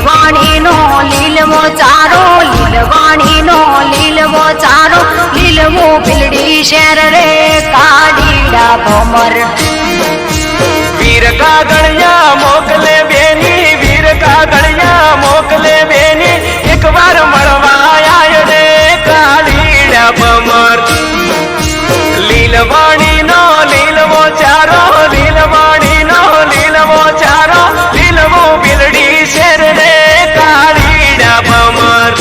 લીલવાણી નો લીલવો ચારો, લીલવાણી નો લીલવો ચારો, લીલવો પીલડી શેર રે કાઢીડા ભમર. વીર કાગળિયા મોકલે બેની, વીર કાગળિયા મોકલે બેની, એક વાર મળવા આય રે કાઢીડા ભમર. લીલવાણી નો લીલવો ચારો, લીલવાણી નો લીલવો ચારો, લીલવો બિલડી શેર રે કાઢીડા ભમર.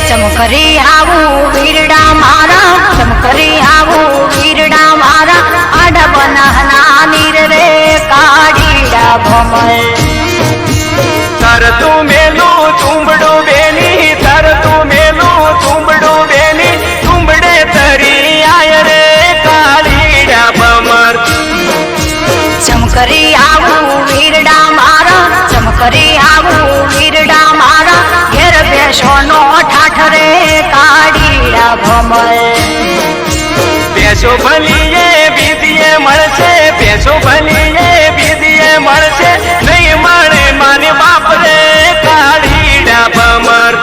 ચમકરી આવું વીરડા મારા, ચમકરી આવું વીરડા મારા, આડા બનાના નીર રે કાઢીડા ભમર. તરતું મેલું તુંબડું બેની, તરતું મેલું તુંબડું બેની, તુંબડે તરી આય રે કાઢીડા ભમર. ચમકરી આવું વીરડા મારા, ચમકરી આવું વીરડા મારા, ઘેર બેસોનો ઠાઠ રે કાઢીડા ભમર. બેસો ભલીએ બીજીએ મળશે, બેસો ભલીએ બીજીએ મળશે, નહીં મળે માને બાપ રે કાઢીડા ભમર.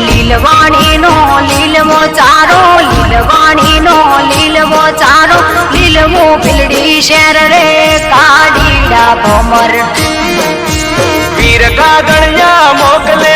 લીલવાણી નો લીલવો ચારો, લીલવાણી નો લીલવો ચારો, લીલવો પીલડી શેર રે કાઢીડા ભમર. વીર કાગળિયા મોકલે